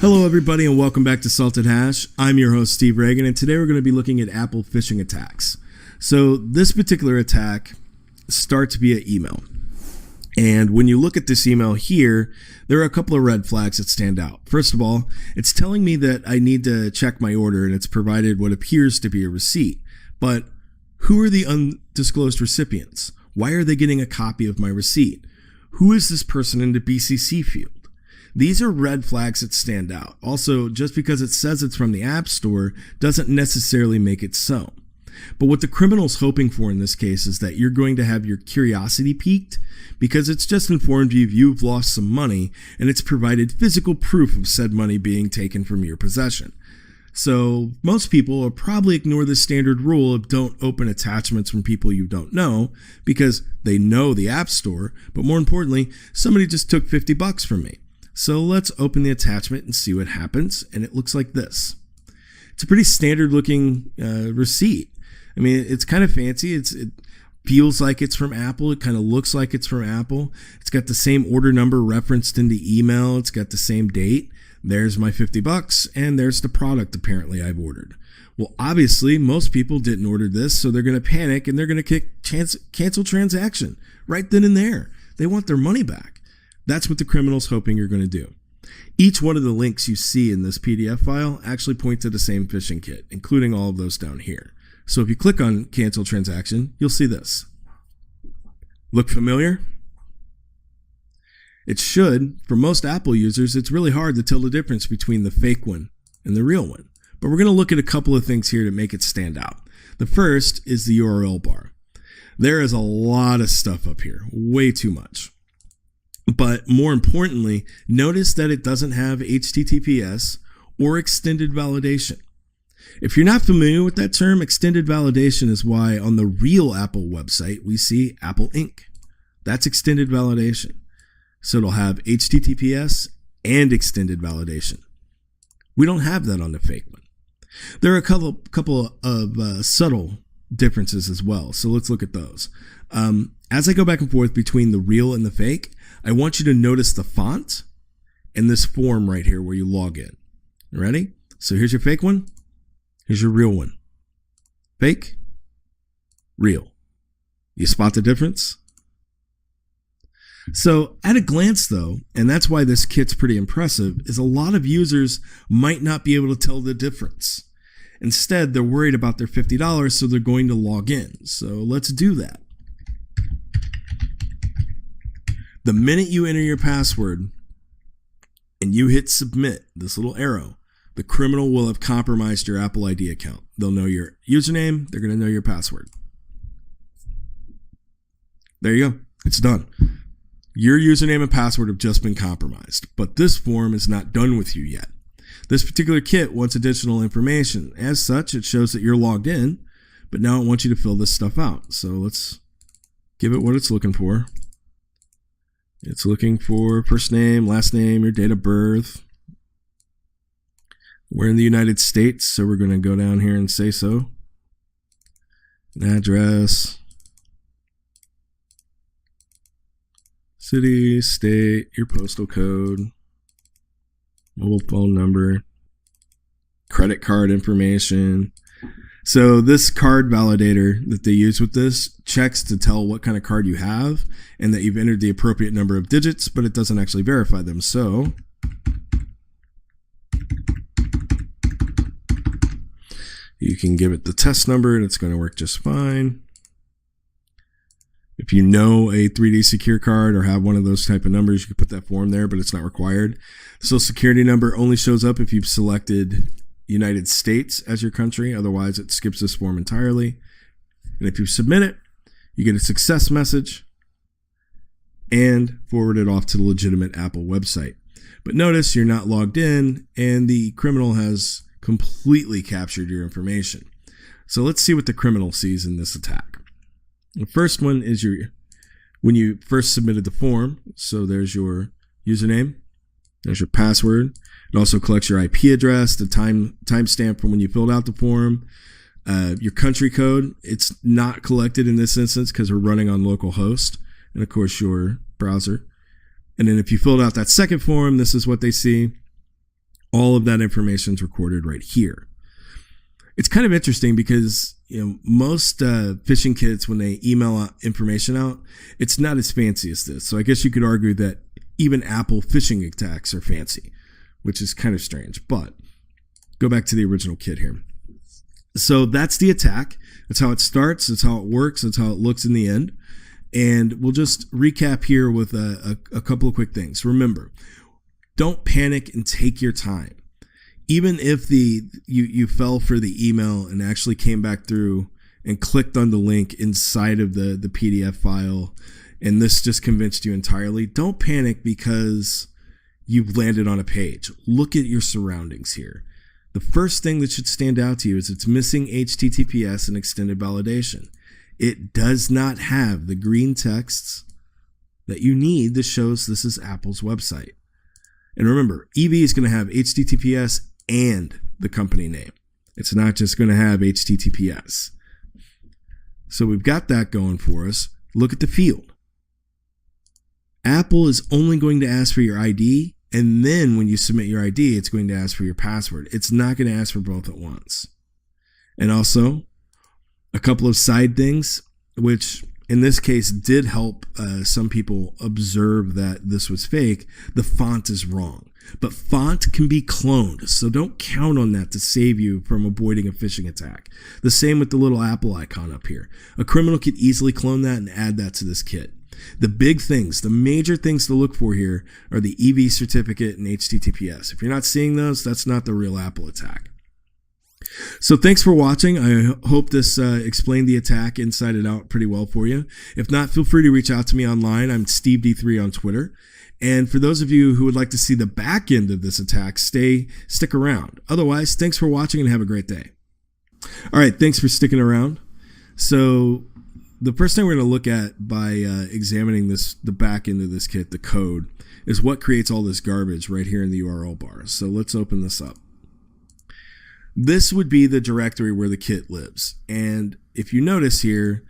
Hello, everybody, and welcome back to Salted Hash. I'm your host, Steve Reagan, and today we're going to be looking at Apple phishing attacks. So this particular attack starts via email. And when you look at this email here, there are a couple of red flags that stand out. First of all, it's telling me that I need to check my order, and it's provided what appears to be a receipt. But who are the undisclosed recipients? Why are they getting a copy of my receipt? Who is this person in the BCC field? These are red flags that stand out. Also, just because it says it's from the App Store doesn't necessarily make it so. But what the criminal's hoping for in this case is that you're going to have your curiosity piqued because it's just informed you you've lost some money and it's provided physical proof of said money being taken from your possession. So most people will probably ignore the standard rule of don't open attachments from people you don't know because they know the App Store, but more importantly, somebody just took $50 from me. So let's open the attachment and see what happens, and it looks like this. It's a pretty standard looking receipt. I mean, it's kind of fancy. It feels like it's from Apple. It kind of looks like it's from Apple. It's got the same order number referenced in the email. It's got the same date. There's my $50, and there's the product apparently I've ordered. Well, obviously, most people didn't order this, so they're going to panic, and they're going to cancel transaction right then and there. They want their money back. That's what the criminal's hoping you're going to do. Each one of the links you see in this PDF file actually point to the same phishing kit, including all of those down here. So if you click on cancel transaction, you'll see this. Look familiar? It should. For most Apple users, it's really hard to tell the difference between the fake one and the real one. But we're going to look at a couple of things here to make it stand out. The first is the URL bar. There is a lot of stuff up here, way too much. But more importantly, notice that it doesn't have HTTPS or extended validation. If you're not familiar with that term, extended validation is why on the real Apple website, we see Apple Inc. That's extended validation. So it'll have HTTPS and extended validation. We don't have that on the fake one. There are a couple of subtle differences as well. So let's look at those. As I go back and forth between the real and the fake, I want you to notice the font and this form right here where you log in. Ready? So here's your fake one. Here's your real one. Fake, real. You spot the difference? So at a glance though, and that's why this kit's pretty impressive, is a lot of users might not be able to tell the difference. Instead, they're worried about their $50, so they're going to log in. So let's do that. The minute you enter your password and you hit submit, this little arrow, the criminal will have compromised your Apple ID account. They'll know your username. They're going to know your password. There you go. It's done. Your username and password have just been compromised, but this form is not done with you yet. This particular kit wants additional information. As such, it shows that you're logged in, but now it wants you to fill this stuff out. So let's give it what it's looking for. It's looking for first name, last name, your date of birth. We're in the United States, so we're going to go down here and say so. An address, city, state, your postal code, mobile phone number, credit card information. So this card validator that they use with this checks to tell what kind of card you have and that you've entered the appropriate number of digits, but it doesn't actually verify them. So you can give it the test number and it's going to work just fine. If you know a 3D secure card or have one of those type of numbers, you can put that form there, but it's not required. The Social Security number only shows up if you've selected United States as your country. Otherwise, it skips this form entirely. And if you submit it, you get a success message and forward it off to the legitimate Apple website. But notice you're not logged in and the criminal has completely captured your information. So let's see what the criminal sees in this attack. The first one is when you first submitted the form. So there's your username, there's your password. It also collects your IP address, the timestamp from when you filled out the form, your country code. It's not collected in this instance because we're running on localhost, and of course your browser. And then if you filled out that second form, this is what they see. All of that information is recorded right here. It's kind of interesting because most phishing kits, when they email information out, it's not as fancy as this. So I guess you could argue that even Apple phishing attacks are fancy, which is kind of strange. But go back to the original kit here. So that's the attack. That's how it starts. That's how it works. That's how it looks in the end. And we'll just recap here with a couple of quick things. Remember, don't panic and take your time. Even if you fell for the email and actually came back through and clicked on the link inside of the PDF file, and this just convinced you entirely, don't panic because you've landed on a page. Look at your surroundings here. The first thing that should stand out to you is it's missing HTTPS and extended validation. It does not have the green texts that you need that shows this is Apple's website. And remember, EV is going to have HTTPS and the company name. It's not just going to have HTTPS. So we've got that going for us. Look at the field. Apple is only going to ask for your ID, and then when you submit your ID, it's going to ask for your password. It's not going to ask for both at once. And also, a couple of side things, which in this case did help some people observe that this was fake. The font is wrong, but font can be cloned, so don't count on that to save you from avoiding a phishing attack. The same with the little Apple icon up here. A criminal could easily clone that and add that to this kit. The big things, the major things to look for here are the EV certificate and HTTPS. If you're not seeing those, that's not the real Apple attack. So thanks for watching. I hope this explained the attack inside and out pretty well for you. If not, feel free to reach out to me online. I'm SteveD3 on Twitter. And for those of you who would like to see the back end of this attack, stick around. Otherwise, thanks for watching and have a great day. All right, thanks for sticking around. So the first thing we're going to look at by examining the back end of this kit, the code, is what creates all this garbage right here in the URL bar. So let's open this up. This would be the directory where the kit lives. And if you notice here,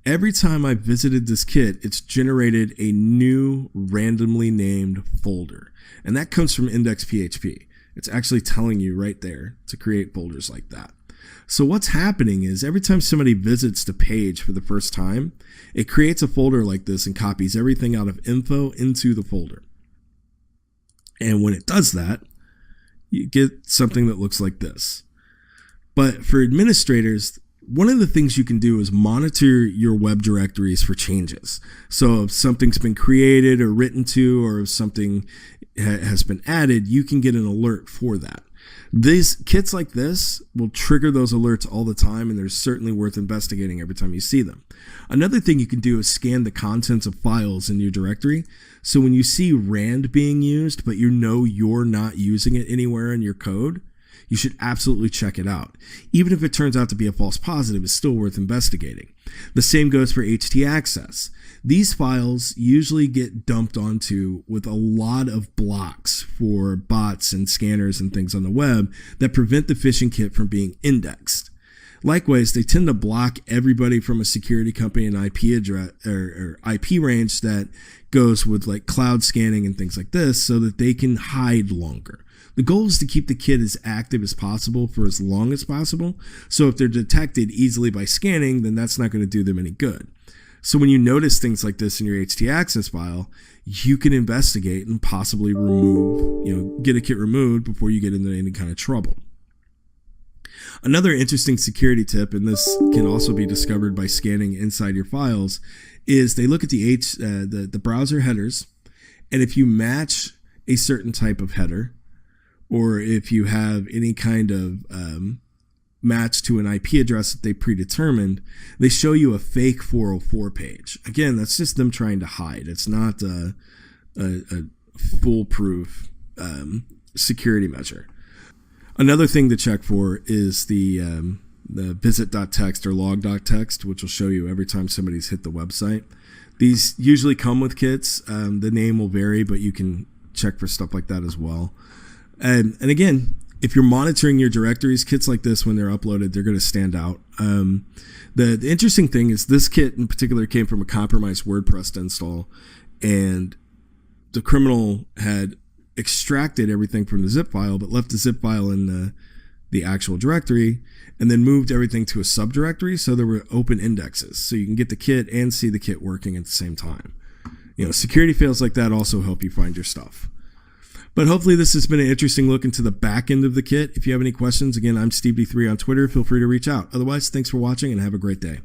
every time I visited this kit, it's generated a new randomly named folder. And that comes from index.php. It's actually telling you right there to create folders like that. So what's happening is every time somebody visits the page for the first time, it creates a folder like this and copies everything out of info into the folder. And when it does that, you get something that looks like this. But for administrators, one of the things you can do is monitor your web directories for changes. So if something's been created or written to, or if something has been added, you can get an alert for that. These kits like this will trigger those alerts all the time, and they're certainly worth investigating every time you see them. Another thing you can do is scan the contents of files in your directory. So when you see rand being used, but you know you're not using it anywhere in your code, you should absolutely check it out. Even if it turns out to be a false positive, it's still worth investigating. The same goes for htaccess. These files usually get dumped onto with a lot of blocks for bots and scanners and things on the web that prevent the phishing kit from being indexed. Likewise, they tend to block everybody from a security company and IP address or IP range that goes with like cloud scanning and things like this so that they can hide longer. The goal is to keep the kit as active as possible for as long as possible. So if they're detected easily by scanning, then that's not going to do them any good. So when you notice things like this in your htaccess file, you can investigate and possibly get a kit removed before you get into any kind of trouble. Another interesting security tip, and this can also be discovered by scanning inside your files, is they look at the browser headers, and if you match a certain type of header, or if you have any kind of match to an IP address that they predetermined, they show you a fake 404 page. Again, that's just them trying to hide. It's not a foolproof security measure. Another thing to check for is the visit.txt or log.txt, which will show you every time somebody's hit the website. These usually come with kits. The name will vary, but you can check for stuff like that as well. And again, if you're monitoring your directories, kits like this, when they're uploaded, they're going to stand out. The interesting thing is this kit in particular came from a compromised WordPress install, and the criminal had extracted everything from the zip file, but left the zip file in the actual directory, and then moved everything to a subdirectory so there were open indexes. So you can get the kit and see the kit working at the same time. Security fails like that also help you find your stuff. But hopefully this has been an interesting look into the back end of the kit. If you have any questions, again, I'm SteveD3 on Twitter. Feel free to reach out. Otherwise, thanks for watching and have a great day.